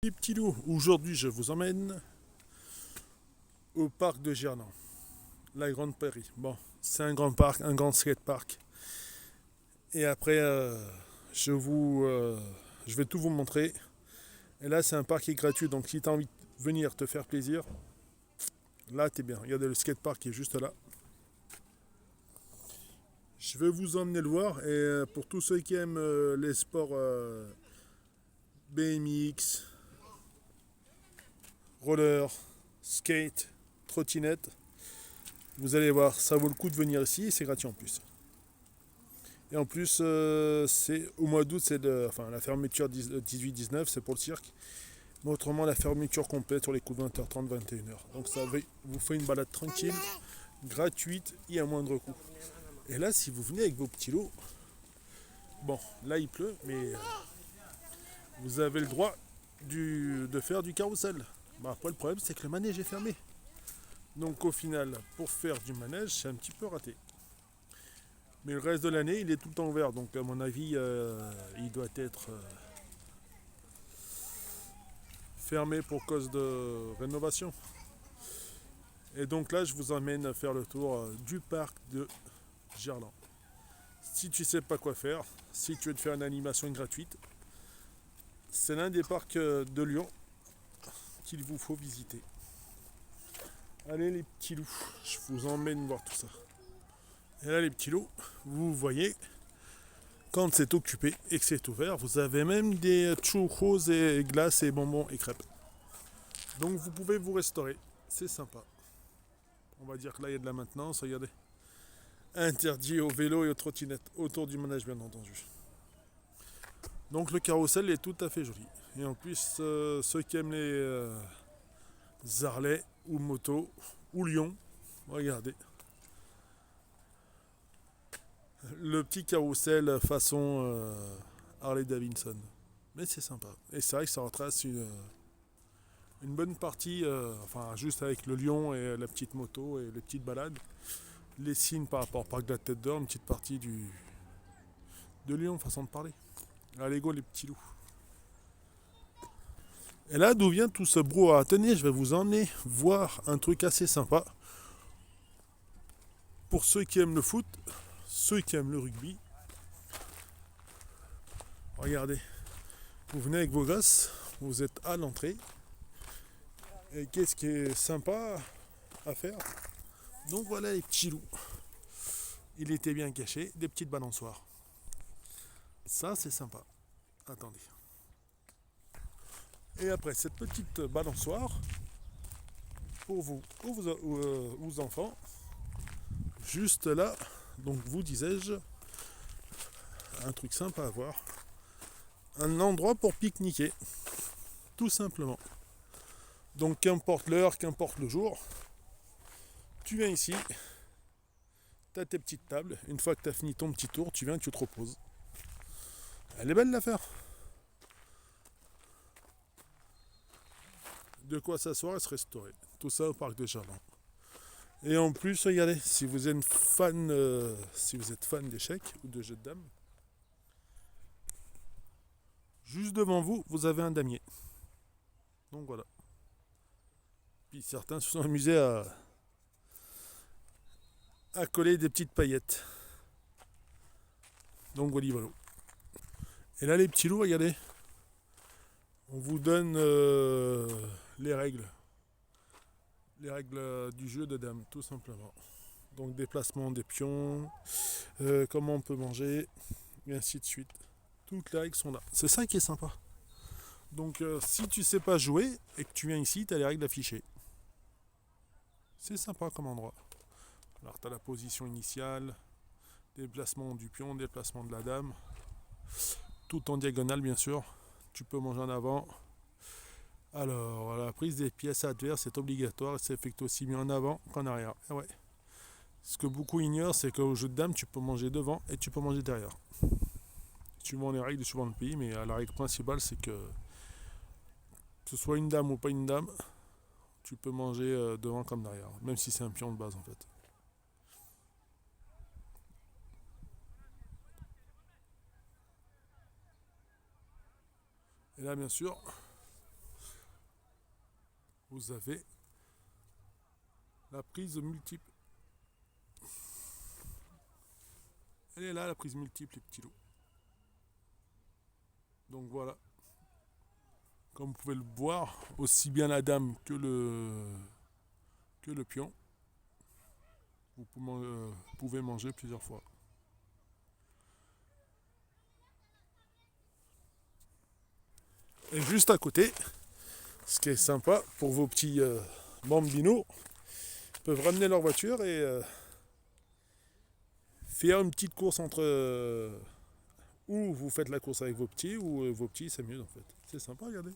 Les petits loups, aujourd'hui je vous emmène au parc de Gerland, la Grande Prairie. Bon, c'est un grand parc, un grand skatepark. Et après, je vais tout vous montrer. Et là, c'est un parc qui est gratuit, donc si tu as envie de venir te faire plaisir, là t'es bien. Regardez le skatepark qui est juste là. Je vais vous emmener le voir. Et pour tous ceux qui aiment les sports BMX, roller, skate, trottinette, vous allez voir, ça vaut le coup de venir ici et c'est gratuit en plus. Et en plus, c'est au mois d'août, la fermeture 18-19, c'est pour le cirque. Mais autrement, la fermeture complète sur les coups de 20h30, 21h. Donc ça vous fait une balade tranquille, gratuite et à moindre coût. Et là, si vous venez avec vos petits lots, bon, là il pleut, mais vous avez le droit de faire du carrousel. Bah, après, le problème, c'est que le manège est fermé. Donc au final, pour faire du manège, c'est un petit peu raté. Mais le reste de l'année, il est tout le temps ouvert. Donc à mon avis, il doit être fermé pour cause de rénovation. Et donc là, je vous emmène à faire le tour du parc de Gerland. Si tu ne sais pas quoi faire, si tu veux te faire une animation gratuite, c'est l'un des parcs de Lyon qu'il vous faut visiter. Allez les petits loups, je vous emmène voir tout ça. Et là les petits loups, vous voyez, quand c'est occupé et que c'est ouvert, vous avez même des churros et glaces et bonbons et crêpes. Donc vous pouvez vous restaurer, c'est sympa. On va dire que là il y a de la maintenance, regardez. Interdit aux vélos et aux trottinettes, autour du manège bien entendu. Donc le carrousel est tout à fait joli. Et en plus, ceux qui aiment les Harley ou moto ou Lyon, regardez. Le petit carrousel façon Harley Davidson. Mais c'est sympa. Et c'est vrai que ça retrace une bonne partie, juste avec le lion et la petite moto et les petites balades. Les signes par rapport au parc de la Tête d'Or, une petite partie de Lyon, façon de parler. Allez go les petits loups. Et là d'où vient tout ce brouhaha? Tenez, je vais vous emmener voir un truc assez sympa. Pour ceux qui aiment le foot, ceux qui aiment le rugby, regardez, vous venez avec vos gosses, vous êtes à l'entrée. Et qu'est-ce qui est sympa à faire? Donc voilà les petits loups. Il était bien caché, des petites balançoires. Ça c'est sympa. Attendez. Et après cette petite balançoire, pour vous ou vos enfants, juste là, donc vous disais-je, un truc sympa à voir. Un endroit pour pique-niquer, tout simplement. Donc qu'importe l'heure, qu'importe le jour, tu viens ici, tu as tes petites tables, une fois que tu as fini ton petit tour, tu viens, tu te reposes. Elle est belle l'affaire. De quoi s'asseoir et se restaurer. Tout ça au parc de Gerland. Et en plus, regardez, si vous êtes fan d'échecs ou de jeux de dames, juste devant vous, vous avez un damier. Donc voilà. Puis certains se sont amusés à coller des petites paillettes. Donc voilà. Et là, les petits loups, regardez. On vous donne les règles. Les règles du jeu de dames, tout simplement. Donc déplacement des pions, comment on peut manger, et ainsi de suite. Toutes les règles sont là. C'est ça qui est sympa. Donc si tu sais pas jouer et que tu viens ici, tu as les règles affichées. C'est sympa comme endroit. Alors tu as la position initiale, déplacement du pion, déplacement de la dame, tout en diagonale bien sûr. Tu peux manger en avant. Alors la prise des pièces adverses est obligatoire et s'effectue aussi bien en avant qu'en arrière. Et ouais. Ce que beaucoup ignorent, c'est qu'au jeu de dames, tu peux manger devant et tu peux manger derrière. Suivant les règles, suivant le pays, mais la règle principale, c'est que ce soit une dame ou pas une dame, tu peux manger devant comme derrière, même si c'est un pion de base en fait. Et là, bien sûr, vous avez la prise multiple. Elle est là, la prise multiple, les petits loups. Donc voilà, comme vous pouvez le voir, aussi bien la dame que le pion, vous pouvez manger plusieurs fois. Et juste à côté, ce qui est sympa pour vos petits bambinos, ils peuvent ramener leur voiture et faire une petite course entre ou vous faites la course avec vos petits ou vos petits s'amusent en fait. C'est sympa, regardez.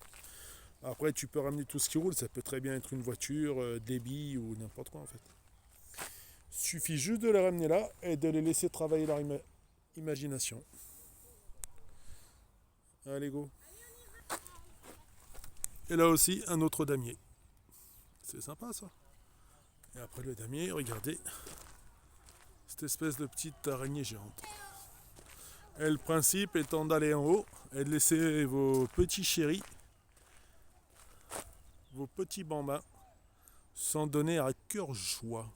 Après, tu peux ramener tout ce qui roule, ça peut très bien être une voiture, des billes ou n'importe quoi en fait. Suffit juste de les ramener là et de les laisser travailler leur imagination. Allez, go. Et là aussi, un autre damier. C'est sympa ça. Et après le damier, regardez, cette espèce de petite araignée géante. Et le principe étant d'aller en haut et de laisser vos petits chéris, vos petits bambins, s'en donner à cœur joie.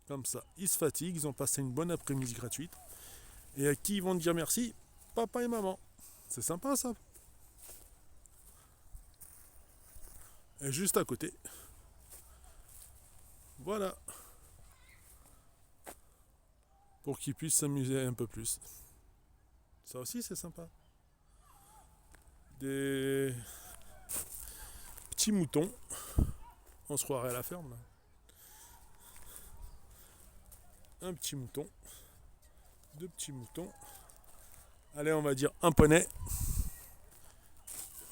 Comme ça, ils se fatiguent, ils ont passé une bonne après-midi gratuite. Et à qui ils vont dire merci? Papa et maman. C'est sympa ça. Et juste à côté, voilà, pour qu'ils puissent s'amuser un peu plus. Ça aussi c'est sympa. Des petits moutons. On se croirait à la ferme là. Un petit mouton. Deux petits moutons. Allez, on va dire un poney.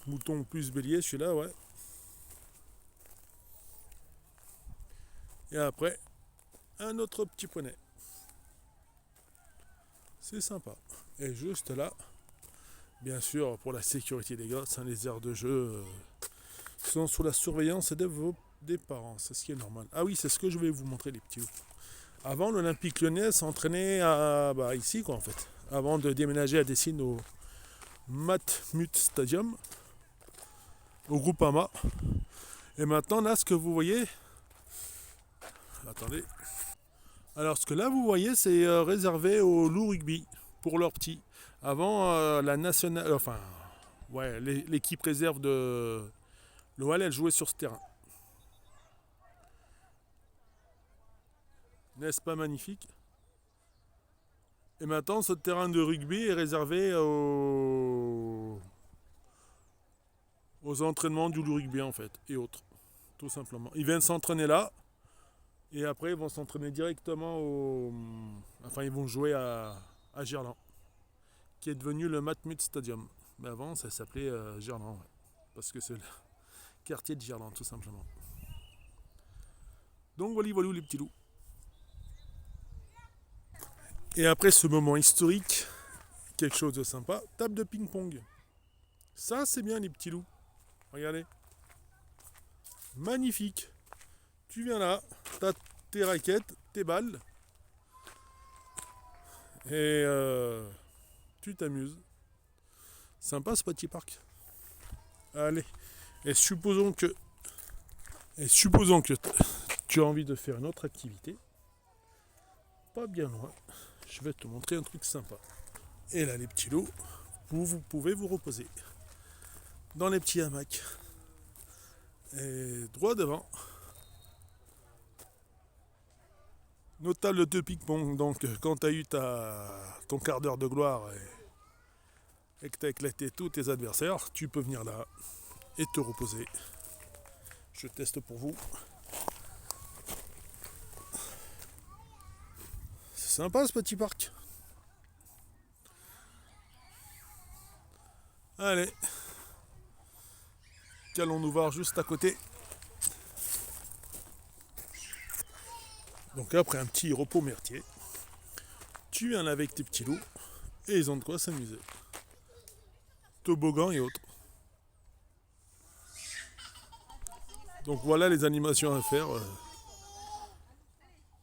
Mouton plus bélier, celui-là, ouais. Et après, un autre petit poney. C'est sympa. Et juste là, bien sûr, pour la sécurité des gosses, les aires de jeu sont sous la surveillance des parents. C'est ce qui est normal. Ah oui, c'est ce que je vais vous montrer, les petits loups. Avant, l'Olympique Lyonnais s'entraînait ici, quoi, en fait. Avant de déménager à Dessines au Matmut Stadium, au Groupama. Et maintenant, là, ce que vous voyez... Attendez. Alors, ce que là, vous voyez, c'est réservé au loup rugby, pour leurs petits. Avant, la nationale... l'équipe réserve de l'OL, elle jouait sur ce terrain. N'est-ce pas magnifique? Et maintenant, ce terrain de rugby est réservé aux entraînements du rugby en fait, et autres, tout simplement. Ils viennent s'entraîner là, et après ils vont s'entraîner directement Enfin, ils vont jouer à Gerland, qui est devenu le Matmut Stadium. Mais avant, ça s'appelait Gerland, ouais, parce que c'est le quartier de Gerland, tout simplement. Donc voilà les petits loups. Et après ce moment historique, quelque chose de sympa, table de ping-pong. Ça, c'est bien les petits loups. Regardez. Magnifique. Tu viens là, t'as tes raquettes, tes balles. Et tu t'amuses. Sympa ce petit parc. Allez. Et supposons que tu as envie de faire une autre activité. Pas bien loin. Je vais te montrer un truc sympa. Et là les petits loups, vous pouvez vous reposer dans les petits hamacs. Et droit devant, nos tables de ping-pong. Donc quand tu as eu ton quart d'heure de gloire et que tu as éclaté tous tes adversaires, tu peux venir là et te reposer. Je teste pour vous. C'est sympa ce petit parc. Allez, qu'allons-nous voir juste à côté. Donc après un petit repos mertier, tu viens là avec tes petits loups et ils ont de quoi s'amuser. Toboggan et autres. Donc voilà les animations à faire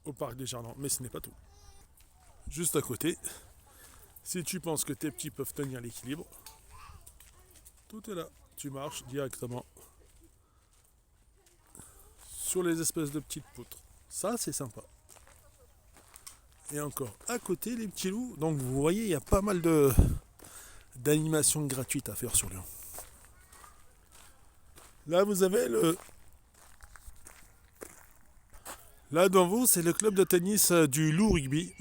au parc des Jardins. Mais ce n'est pas tout. Juste à côté, si tu penses que tes petits peuvent tenir l'équilibre, tout est là. Tu marches directement sur les espèces de petites poutres. Ça, c'est sympa. Et encore, à côté, les petits loups. Donc, vous voyez, il y a pas mal d'animations gratuites à faire sur Lyon. Là, vous avez le... Là, devant vous, c'est le club de tennis du Loup Rugby.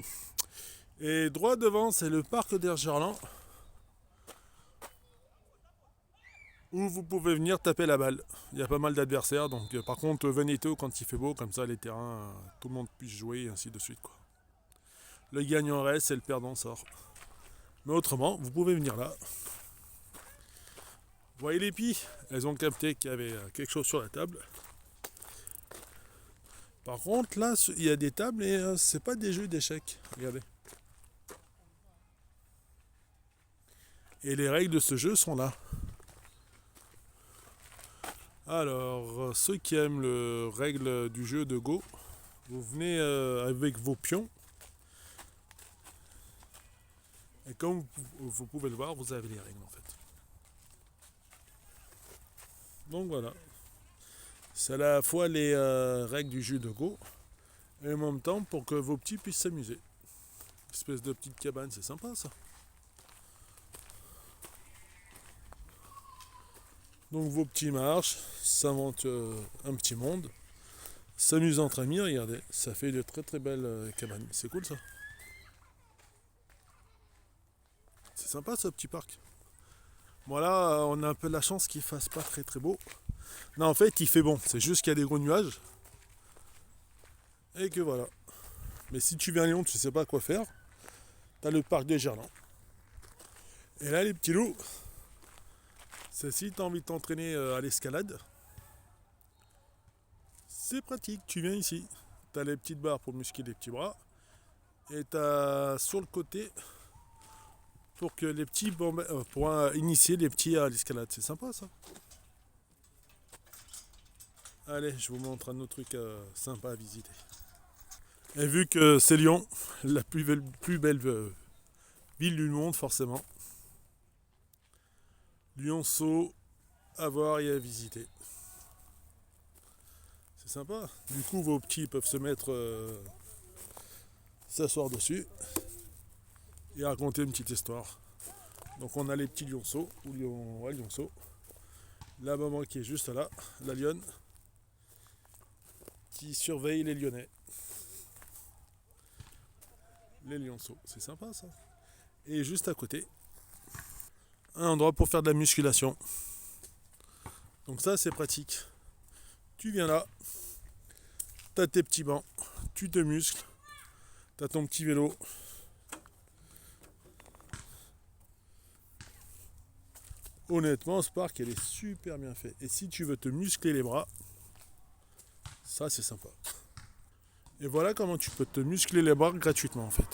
Et droit devant, c'est le parc d'Hergerland, où vous pouvez venir taper la balle. Il y a pas mal d'adversaires, donc par contre, venez tôt quand il fait beau, comme ça, les terrains, tout le monde puisse jouer, et ainsi de suite, quoi. Le gagnant reste et le perdant sort. Mais autrement, vous pouvez venir là. Vous voyez les pies, elles ont capté qu'il y avait quelque chose sur la table. Par contre, là, il y a des tables et c'est pas des jeux d'échecs. Regardez. Et les règles de ce jeu sont là. Alors, ceux qui aiment les règles du jeu de Go, vous venez avec vos pions. Et comme vous pouvez le voir, vous avez les règles en fait. Donc voilà. C'est à la fois les règles du jeu de Go et en même temps pour que vos petits puissent s'amuser. Espèce de petite cabane, c'est sympa ça. Donc vos petits marchent, s'inventent un petit monde, s'amusent entre amis, regardez, ça fait de très très belles cabanes. C'est cool ça. C'est sympa ce petit parc. Voilà, on a un peu la chance qu'il fasse pas très très beau. Non, en fait, il fait bon, c'est juste qu'il y a des gros nuages. Et que voilà. Mais si tu viens à Lyon, tu sais pas quoi faire, t'as le parc des Gerlands. Et là, les petits loups, c'est si t'as envie de t'entraîner à l'escalade, c'est pratique, tu viens ici. T'as les petites barres pour muscler les petits bras. Et t'as sur le côté pour que les petits pour initier les petits à l'escalade. C'est sympa ça. Allez, je vous montre un autre truc sympa à visiter. Et vu que c'est Lyon, la plus belle ville du monde forcément. Lionceau à voir et à visiter. C'est sympa. Du coup, vos petits peuvent se mettre s'asseoir dessus et raconter une petite histoire. Donc on a les petits lionceaux, ou lionceaux. La maman qui est juste là, la lionne, qui surveille les lyonnais. Les lionceaux, c'est sympa ça. Et juste à côté, un endroit pour faire de la musculation. Donc ça c'est pratique. Tu viens là, t'as tes petits bancs, tu te muscles, t'as ton petit vélo. Honnêtement, ce parc, elle est super bien fait. Et si tu veux te muscler les bras, ça c'est sympa. Et voilà comment tu peux te muscler les bras gratuitement en fait.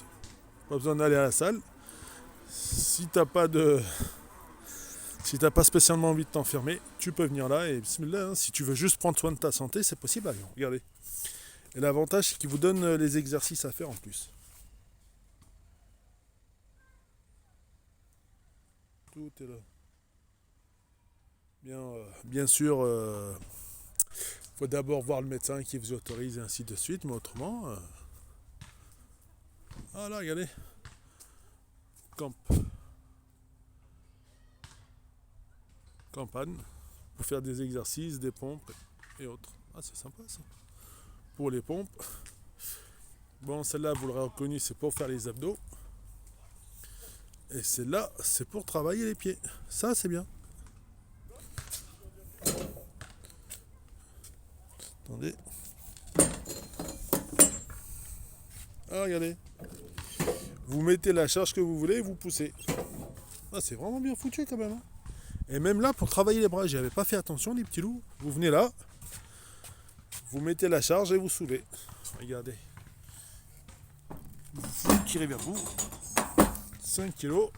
Pas besoin d'aller à la salle. Si t'as pas spécialement envie de t'enfermer, tu peux venir là et bismillah, hein, si tu veux juste prendre soin de ta santé, c'est possible à Lyon. Regardez. Et l'avantage, c'est qu'ils vous donnent les exercices à faire en plus. Tout est là. Bien sûr, faut d'abord voir le médecin qui vous autorise et ainsi de suite, mais autrement... Ah là, regardez. Campagne. Pour faire des exercices, des pompes et autres. Ah, c'est sympa ça. Pour les pompes. Bon, celle-là, vous l'aurez reconnu, c'est pour faire les abdos. Et celle-là, c'est pour travailler les pieds. Ça, c'est bien. Attendez. Ah, regardez. Vous mettez la charge que vous voulez et vous poussez. Ah, c'est vraiment bien foutu quand même. Hein. Et même là, pour travailler les bras, j'y avais pas fait attention, les petits loups. Vous venez là, vous mettez la charge et vous soulevez. Regardez. Vous tirez vers vous. 5 kilos.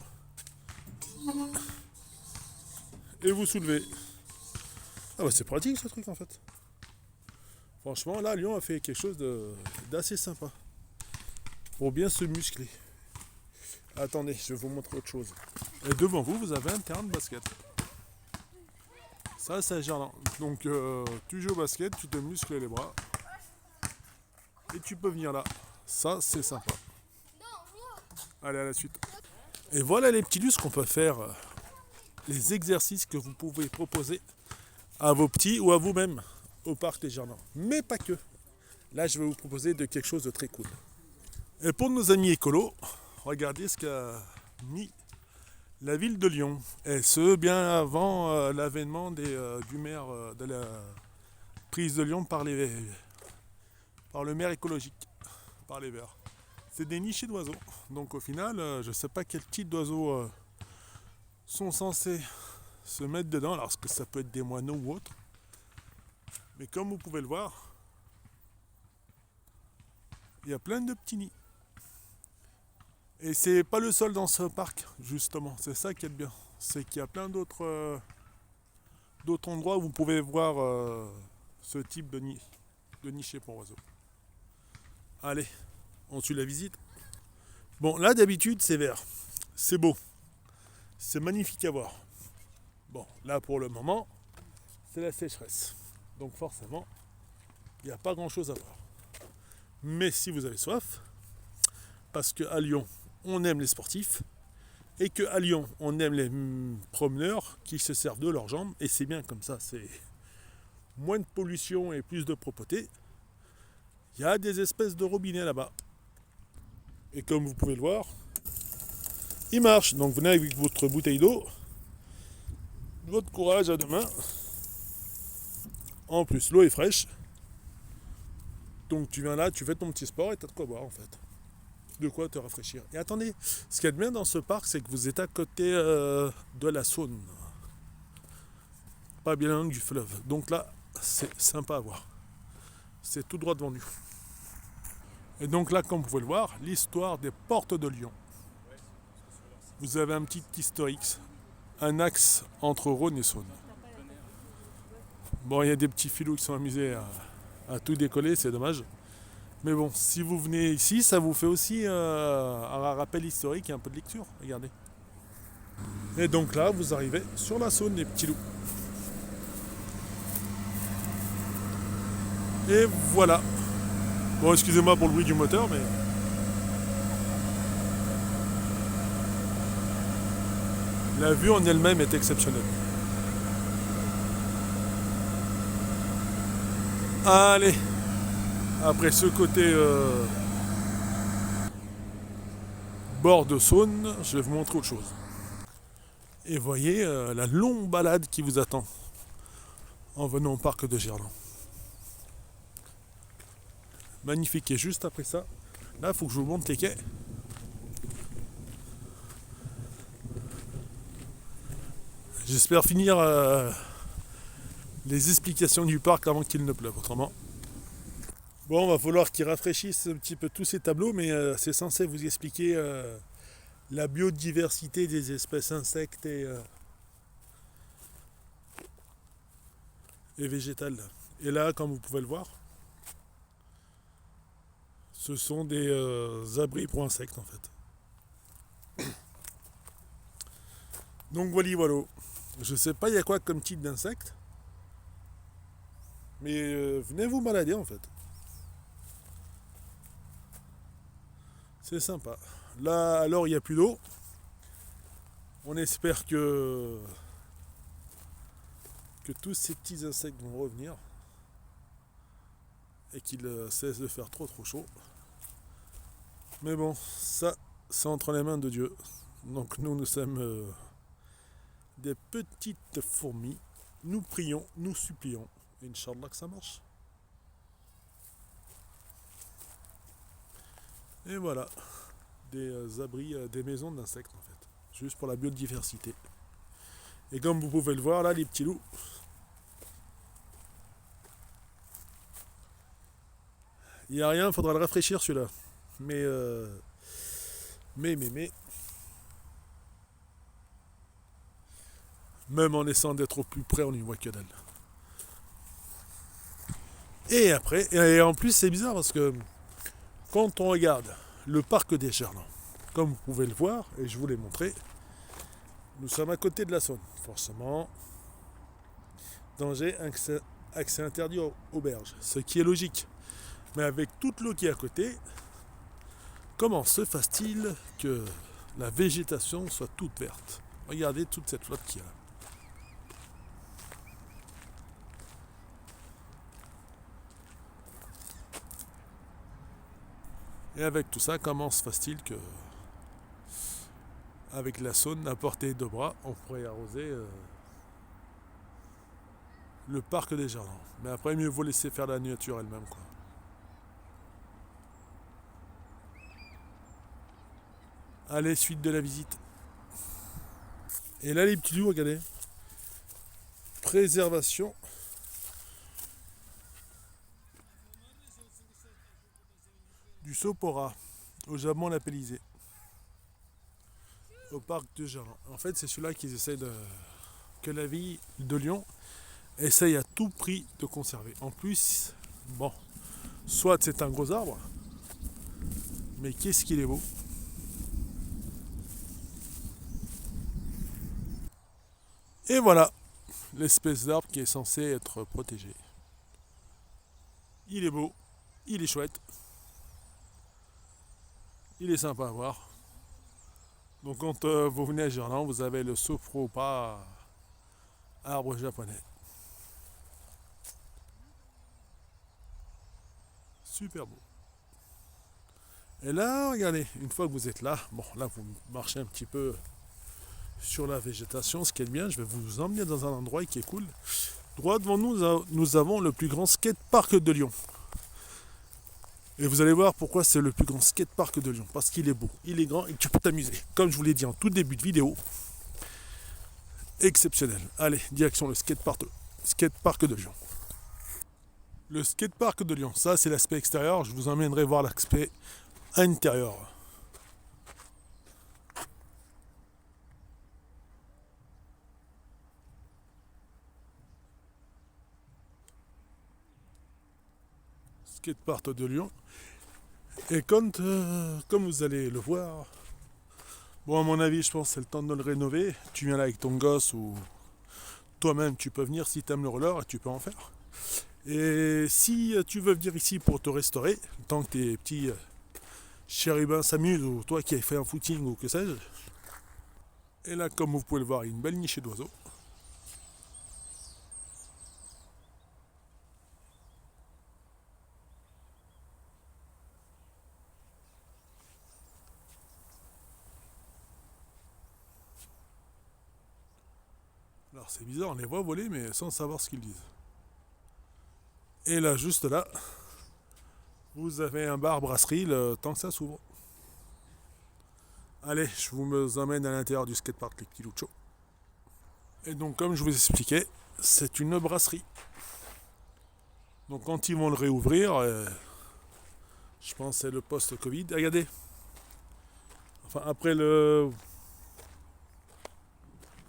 Et vous soulevez. Ah bah c'est pratique ce truc en fait. Franchement, là, Lyon a fait quelque chose d'assez sympa. Pour bien se muscler. Attendez, je vais vous montrer autre chose. Et devant vous, vous avez un terrain de basket. Ça, c'est un jardin. Donc, tu joues au basket, tu te muscles les bras et tu peux venir là. Ça, c'est sympa. Allez, à la suite. Et voilà les petits lustres qu'on peut faire, les exercices que vous pouvez proposer à vos petits ou à vous-même au parc des jardins. Mais pas que. Là, je vais vous proposer de quelque chose de très cool. Et pour nos amis écolos, regardez ce qu'a mis la ville de Lyon. Et ce, bien avant l'avènement du maire de la prise de Lyon par le maire écologique, par les Verts. C'est des nichés d'oiseaux. Donc au final, je ne sais pas quel type d'oiseaux sont censés se mettre dedans, alors que ça peut être des moineaux ou autres. Mais comme vous pouvez le voir, il y a plein de petits nids. Et c'est pas le seul dans ce parc, justement. C'est ça qui est bien. C'est qu'il y a plein d'autres endroits où vous pouvez voir ce type de nichés pour oiseaux. Allez, on suit la visite. Bon, là d'habitude c'est vert. C'est beau. C'est magnifique à voir. Bon, là pour le moment, c'est la sécheresse. Donc forcément, il n'y a pas grand chose à voir. Mais si vous avez soif, parce qu'à Lyon, on aime les sportifs, et qu'à Lyon, on aime les promeneurs qui se servent de leurs jambes, et c'est bien comme ça, c'est moins de pollution et plus de propreté. Il y a des espèces de robinets là-bas. Et comme vous pouvez le voir, il marche. Donc venez avec votre bouteille d'eau, votre courage à deux mains. En plus, l'eau est fraîche. Donc tu viens là, tu fais ton petit sport et tu as de quoi boire en fait. De quoi te rafraîchir. Et attendez, ce qu'il y a de bien dans ce parc, c'est que vous êtes à côté de la Saône. Pas bien loin du fleuve. Donc là, c'est sympa à voir. C'est tout droit devant nous. Et donc là, comme vous pouvez le voir, l'histoire des portes de Lyon. Vous avez un petit historique, un axe entre Rhône et Saône. Bon, il y a des petits filous qui sont amusés à tout décoller, c'est dommage. Mais bon, si vous venez ici, ça vous fait aussi un rappel historique et un peu de lecture. Regardez. Et donc là, vous arrivez sur la Saône, les petits loups. Et voilà. Bon, excusez-moi pour le bruit du moteur, mais... La vue en elle-même est exceptionnelle. Allez, après ce côté bord de Saône, je vais vous montrer autre chose. Et voyez la longue balade qui vous attend en venant au parc de Gerland. Magnifique. Et juste après ça, là, il faut que je vous montre les quais. J'espère finir les explications du parc avant qu'il ne pleuve. Autrement, bon, va falloir qu'ils rafraîchissent un petit peu tous ces tableaux, mais c'est censé vous expliquer la biodiversité des espèces insectes et végétales. Et là, comme vous pouvez le voir, ce sont des abris pour insectes en fait. Donc voilà. Je sais pas il y a quoi comme type d'insectes, mais venez vous balader en fait. C'est sympa. Là, alors il n'y a plus d'eau. On espère que tous ces petits insectes vont revenir et qu'ils cessent de faire trop chaud. Mais bon, ça, c'est entre les mains de Dieu. Donc nous sommes des petites fourmis. Nous prions, nous supplions. Inch'Allah que ça marche. Et voilà, des abris, des maisons d'insectes en fait. Juste pour la biodiversité. Et comme vous pouvez le voir là, les petits loups. Il n'y a rien, il faudra le rafraîchir celui-là. Mais même en essayant d'être au plus près, on n'y voit que dalle. Et après, et en plus c'est bizarre parce que quand on regarde le parc des Gerland, comme vous pouvez le voir, et je vous l'ai montré, nous sommes à côté de la Saône. Forcément, danger, accès interdit aux berges. Ce qui est logique. Mais avec toute l'eau qui est à côté, comment se fasse-t-il que la végétation soit toute verte? Regardez toute cette flotte qu'il y a là. Et avec tout ça, comment se fasse-t-il que, avec la Saône à portée de bras, on pourrait arroser le parc des jardins? Mais après, mieux vaut laisser faire la nature elle-même, quoi. Allez, suite de la visite. Et là, les petits loups, regardez. Préservation du Sopora, au Japon lapellisé, au parc de Gerland. En fait, c'est celui-là qu'ils essayent que la ville de Lyon essaye à tout prix de conserver. En plus, bon, soit c'est un gros arbre, mais qu'est-ce qu'il est beau. Et voilà, l'espèce d'arbre qui est censé être protégé. Il est beau, il est chouette, il est sympa à voir. Donc quand vous venez à Gerland, vous avez le Sopora, arbre japonais. Super beau. Et là, regardez, une fois que vous êtes là, bon là vous marchez un petit peu sur la végétation, ce qui est bien, je vais vous emmener dans un endroit qui est cool. Droit devant nous, nous avons le plus grand skatepark de Lyon. Et vous allez voir pourquoi c'est le plus grand skatepark de Lyon. Parce qu'il est beau, il est grand et tu peux t'amuser. Comme je vous l'ai dit en tout début de vidéo, exceptionnel. Allez, direction le skatepark de Lyon. Le skatepark de Lyon, ça c'est l'aspect extérieur. Je vous emmènerai voir l'aspect intérieur. Skatepark de Lyon. Et quand, comme vous allez le voir, bon à mon avis je pense que c'est le temps de le rénover. Tu viens là avec ton gosse ou toi-même tu peux venir si tu aimes le roller et tu peux en faire. Et si tu veux venir ici pour te restaurer, tant que tes petits chérubins s'amusent ou toi qui as fait un footing ou que sais-je. Et là comme vous pouvez le voir, il y a une belle nichée d'oiseaux. Alors c'est bizarre, on les voit voler mais sans savoir ce qu'ils disent. Et là juste là, vous avez un bar brasserie le temps que ça s'ouvre. Allez, je vous emmène à l'intérieur du skatepark les petits Lucho. Et donc comme je vous expliquais, c'est une brasserie. Donc quand ils vont le réouvrir, je pense que c'est le post-Covid. Regardez. Enfin après le...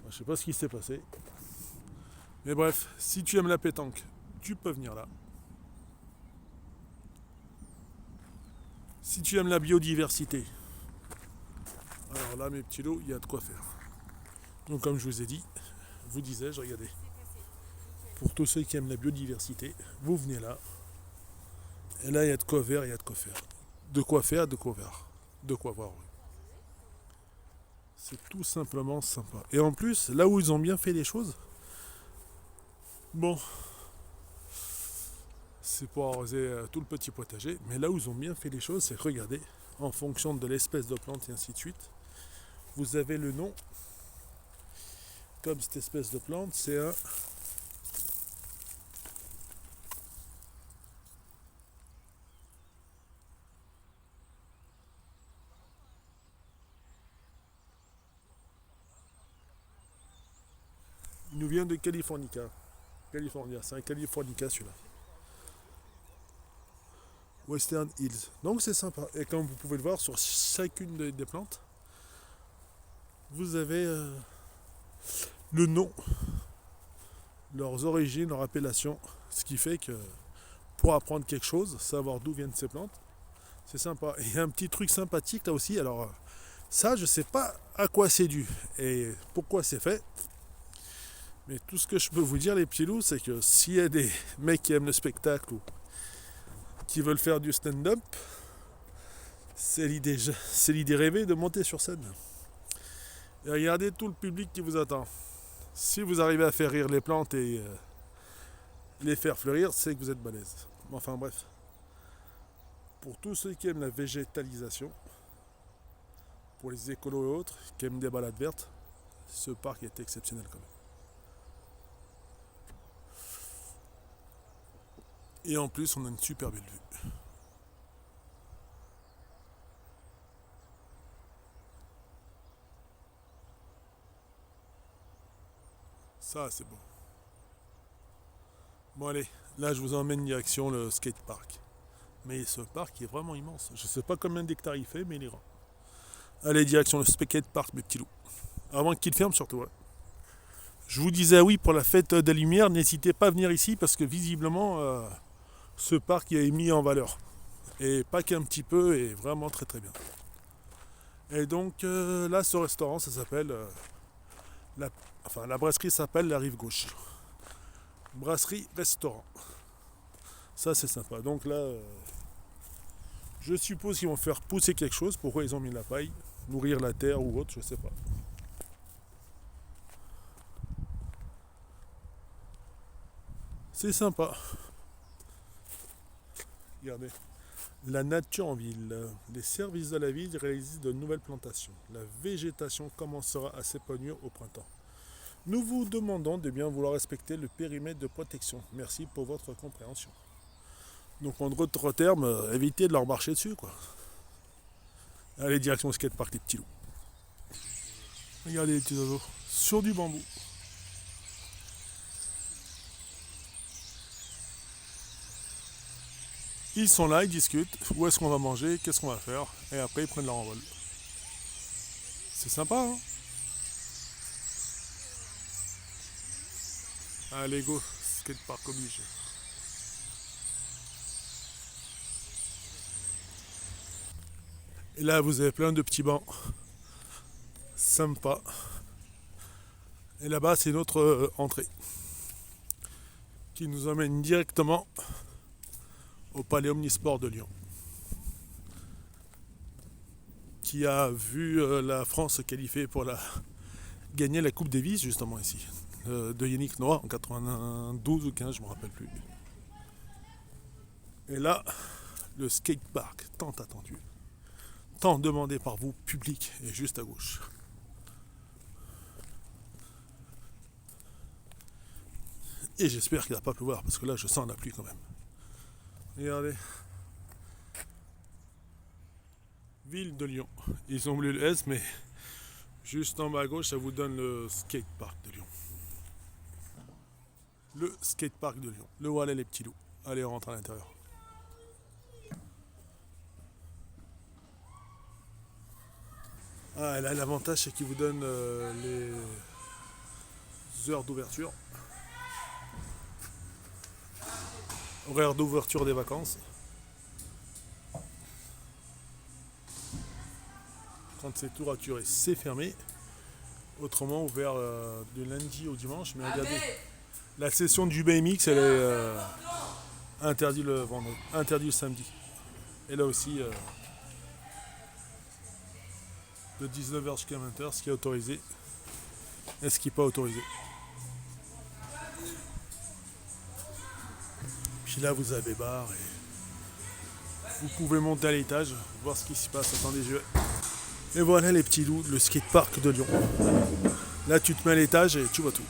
Je sais pas ce qui s'est passé. Mais bref, si tu aimes la pétanque, tu peux venir là. Si tu aimes la biodiversité, alors là mes petits lots, il y a de quoi faire. Donc comme je vous ai dit, vous disais-je, regardez. Pour tous ceux qui aiment la biodiversité, vous venez là. Et là il y a de quoi faire, il y a de quoi faire. De quoi faire, de quoi voir. De quoi voir, oui. C'est tout simplement sympa. Et en plus, là où ils ont bien fait les choses, bon, c'est pour arroser tout le petit potager, mais là où ils ont bien fait les choses, c'est que regardez, en fonction de l'espèce de plante et ainsi de suite, vous avez le nom, comme cette espèce de plante, c'est un... Il nous vient de Californica. California, c'est un Californica celui-là. Western Hills. Donc c'est sympa. Et comme vous pouvez le voir sur chacune des plantes, vous avez le nom, leurs origines, leur appellation. Ce qui fait que pour apprendre quelque chose, savoir d'où viennent ces plantes, c'est sympa. Et il y a un petit truc sympathique là aussi. Alors ça, je sais pas à quoi c'est dû et pourquoi c'est fait. Mais tout ce que je peux vous dire, les petits loups, c'est que s'il y a des mecs qui aiment le spectacle ou qui veulent faire du stand-up, c'est l'idée rêvée de monter sur scène. Et regardez tout le public qui vous attend. Si vous arrivez à faire rire les plantes et les faire fleurir, c'est que vous êtes balèze. Enfin bref, pour tous ceux qui aiment la végétalisation, pour les écolos et autres, qui aiment des balades vertes, ce parc est exceptionnel quand même. Et en plus, on a une super belle vue. Ça, c'est beau. Bon, allez, là, je vous emmène direction le skatepark. Mais ce parc est vraiment immense. Je sais pas combien d'hectares il fait, mais il est grand. Allez, direction le skatepark, mes petits loups. Avant qu'il ferme, surtout. Ouais. Je vous disais oui pour la fête des Lumières, n'hésitez pas à venir ici parce que visiblement, ce parc est mis en valeur. Et pas qu'un petit peu, et vraiment très très bien. Et donc là, ce restaurant, ça s'appelle... la brasserie s'appelle La Rive Gauche. Brasserie restaurant. Ça, c'est sympa. Donc là, je suppose qu'ils vont faire pousser quelque chose. Pourquoi ils ont mis la paille? Nourrir la terre ou autre, je sais pas. C'est sympa. Regardez. La nature en ville. Les services de la ville réalisent de nouvelles plantations. La végétation commencera à s'épanouir au printemps. Nous vous demandons de bien vouloir respecter le périmètre de protection. Merci pour votre compréhension. Donc en d'autres termes, évitez de leur marcher dessus, quoi. Allez, direction skatepark les petits loups. Regardez les petits oiseaux. Sur du bambou. Ils sont là, ils discutent. Où est-ce qu'on va manger? Qu'est-ce qu'on va faire? Et après, ils prennent leur envol. C'est sympa, hein? Allez, go. Skatepark obligé. Et là, vous avez plein de petits bancs. Sympa. Et là-bas, c'est notre entrée. Qui nous emmène directement au Palais Omnisport de Lyon. Qui a vu la France se qualifier pour gagner la Coupe Davis, justement ici. De Yannick Noah en 92 ou 15, je ne me rappelle plus. Et là, le skatepark, tant attendu, tant demandé par vous, public, est juste à gauche. Et j'espère qu'il ne va pas pleuvoir, parce que là, je sens la pluie quand même. Regardez. Ville de Lyon. Ils ont oublié le S, mais juste en bas à gauche, ça vous donne le skatepark de Lyon. Le skatepark de Lyon. Le voilà les petits loups. Allez, on rentre à l'intérieur. Ah, et là, l'avantage, c'est qu'il vous donne les heures d'ouverture. Horaire d'ouverture des vacances. Quand c'est touraturé, c'est fermé. Autrement, ouvert du lundi au dimanche. Mais regardez, la session du BMX, elle est interdite le vendredi, interdite le samedi. Et là aussi, de 19h jusqu'à 20h, ce qui est autorisé et ce qui n'est pas autorisé. Puis là, vous avez bar et vous pouvez monter à l'étage, voir ce qui se passe. Attendez, je... Et voilà les petits loups, le skatepark de Lyon. Là, tu te mets à l'étage et tu vois tout.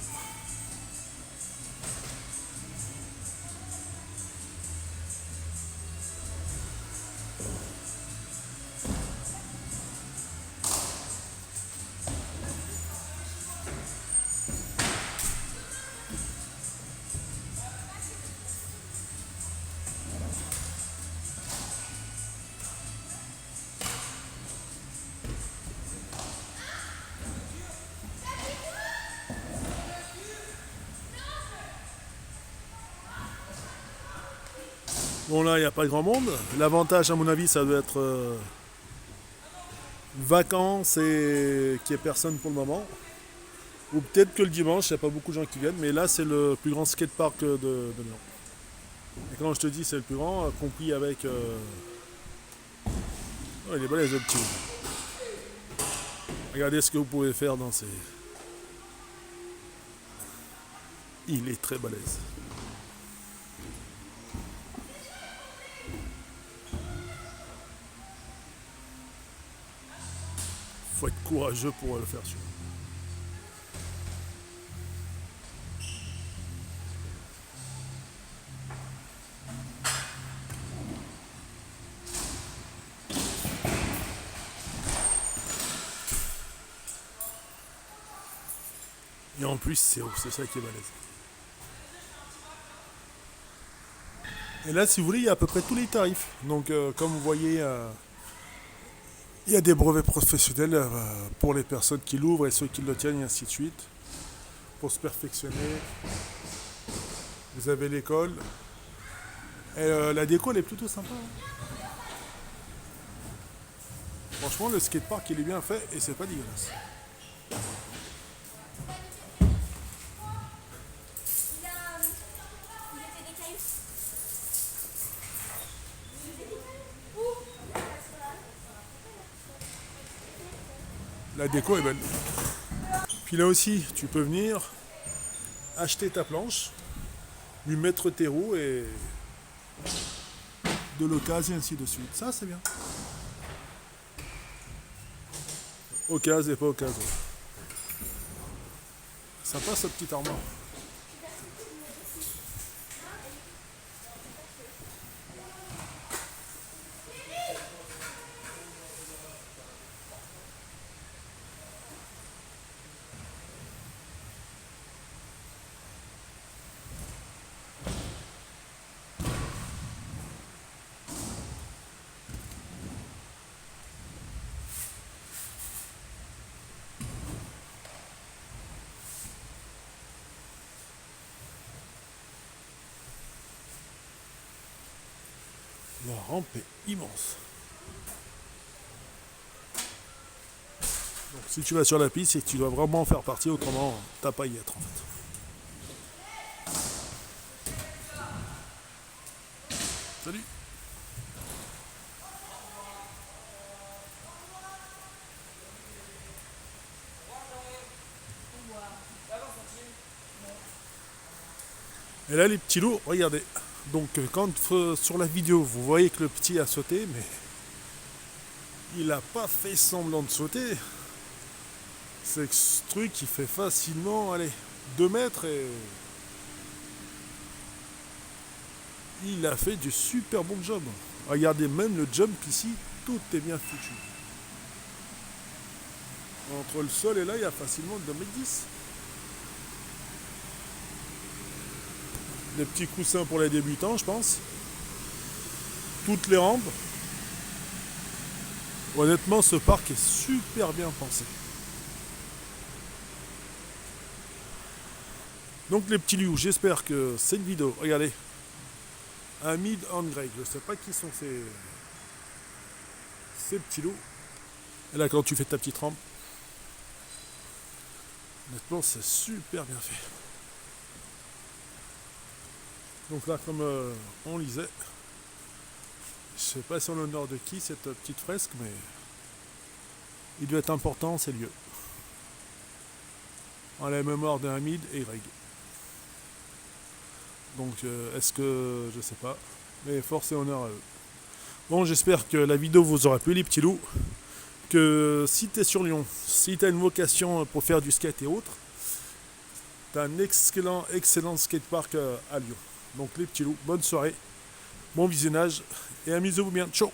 Bon là, il n'y a pas grand monde. L'avantage, à mon avis, ça doit être vacances et qu'il n'y ait personne pour le moment. Ou peut-être que le dimanche, il n'y a pas beaucoup de gens qui viennent, mais là c'est le plus grand skatepark de Lyon. Et quand je te dis c'est le plus grand, compris avec... Oh, il est balèze le petit. Regardez ce que vous pouvez faire dans ces... Il est très balèze. Faut être courageux pour le faire sur. Et en plus c'est haut, c'est ça qui est balèze. Et là si vous voulez il y a à peu près tous les tarifs. Donc comme vous voyez il y a des brevets professionnels pour les personnes qui l'ouvrent et ceux qui le tiennent et ainsi de suite. Pour se perfectionner. Vous avez l'école. Et la déco elle est plutôt sympa. Franchement le skatepark il est bien fait et c'est pas dégueulasse. La déco est belle. Puis là aussi, tu peux venir acheter ta planche, lui mettre tes roues et de l'occasion ainsi de suite. Ça c'est bien. Occasion et pas occasion. Sympa ce petit armoire. La rampe est immense. Donc si tu vas sur la piste, c'est que tu dois vraiment en faire partie, autrement t'as pas à y être en fait. Salut. Et là les petits loups, regardez. Donc quand sur la vidéo vous voyez que le petit a sauté, mais il n'a pas fait semblant de sauter. C'est que ce truc il fait facilement, allez, 2 mètres et il a fait du super bon job. Regardez même le jump ici, tout est bien foutu. Entre le sol et là il y a facilement 2,10 m. Des petits coussins pour les débutants je pense. Toutes les rampes. Honnêtement ce parc est super bien pensé. Donc les petits loups, j'espère que cette vidéo, regardez, un mid on grey, je sais pas qui sont ces petits loups. Et là quand tu fais ta petite rampe, honnêtement c'est super bien fait. Donc là comme on lisait, je sais pas si en l'honneur de qui cette petite fresque, mais il doit être important ces lieux. En la mémoire d'un mid et Greg. Donc est-ce que je sais pas, mais force et honneur à eux. Bon j'espère que la vidéo vous aura plu les petits loups. Que si tu es sur Lyon, si tu as une vocation pour faire du skate et autres, tu as un excellent skatepark à Lyon. Donc les petits loups, bonne soirée, bon visionnage et amusez-vous bien. Ciao.